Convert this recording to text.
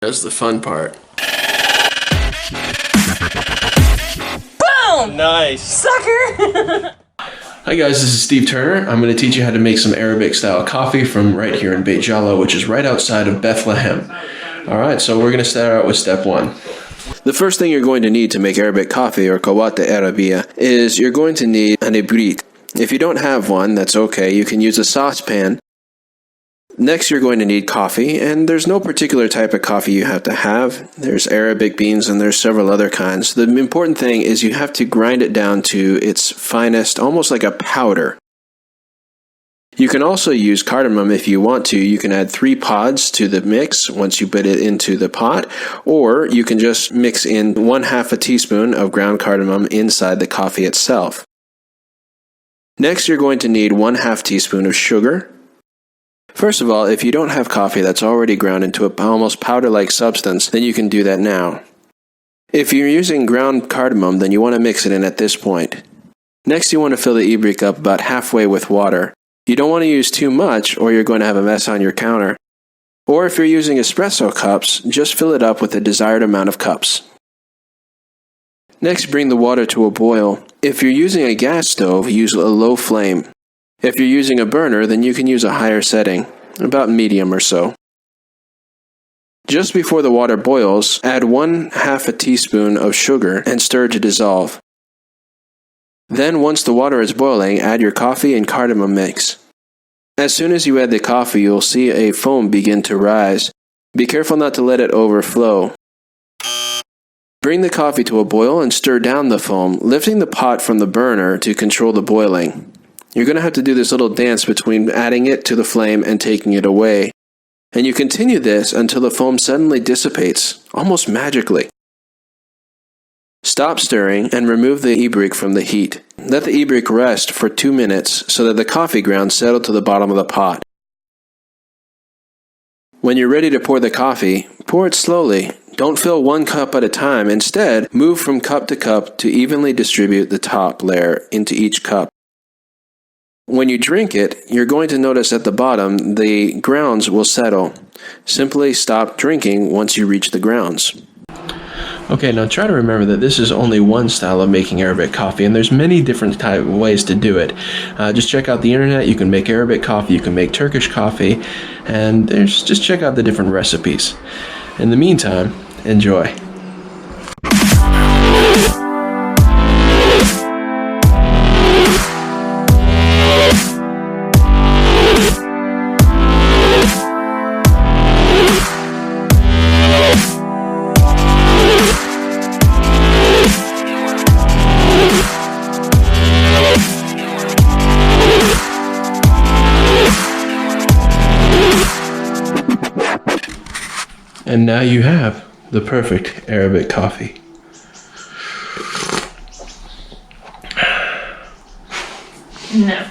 That's the fun part. Boom! Nice. Sucker! Hi guys, this is Steve Turner. I'm going to teach you how to make some Arabic style coffee from right here in Beit Jala, which is right outside of Bethlehem. Alright, so we're going to start out with step one. The first thing you're going to need to make Arabic coffee, or Kawata Arabia, is you're going to need an ibrik. If you don't have one, that's okay. You can use a saucepan. Next, you're going to need coffee, and there's no particular type of coffee you have to have. There's Arabic beans, and there's several other kinds. The important thing is you have to grind it down to its finest, almost like a powder. You can also use cardamom if you want to. You can add 3 pods to the mix once you put it into the pot, or you can just mix in 1/2 a teaspoon of ground cardamom inside the coffee itself. Next, you're going to need 1/2 teaspoon of sugar. First of all, if you don't have coffee that's already ground into a almost powder-like substance, then you can do that now. If you're using ground cardamom, then you want to mix it in at this point. Next, you want to fill the ibrik up about halfway with water. You don't want to use too much, or you're going to have a mess on your counter. Or if you're using espresso cups, just fill it up with the desired amount of cups. Next, bring the water to a boil. If you're using a gas stove, use a low flame. If you're using a burner, then you can use a higher setting, about medium or so. Just before the water boils, add 1/2 a teaspoon of sugar and stir to dissolve. Then, once the water is boiling, add your coffee and cardamom mix. As soon as you add the coffee, you'll see a foam begin to rise. Be careful not to let it overflow. Bring the coffee to a boil and stir down the foam, lifting the pot from the burner to control the boiling. You're going to have to do this little dance between adding it to the flame and taking it away. And you continue this until the foam suddenly dissipates, almost magically. Stop stirring and remove the ibrik from the heat. Let the ibrik rest for 2 minutes so that the coffee grounds settle to the bottom of the pot. When you're ready to pour the coffee, pour it slowly. Don't fill 1 cup at a time. Instead, move from cup to cup to evenly distribute the top layer into each cup. When you drink it, you're going to notice at the bottom the grounds will settle. Simply stop drinking once you reach the grounds. Okay, now try to remember that this is only one style of making Arabic coffee, and there's many different type of ways to do it. Just check out the internet. You can make Arabic coffee, you can make Turkish coffee, and just check out the different recipes. In the meantime, enjoy. And now you have the perfect Arabic coffee. No.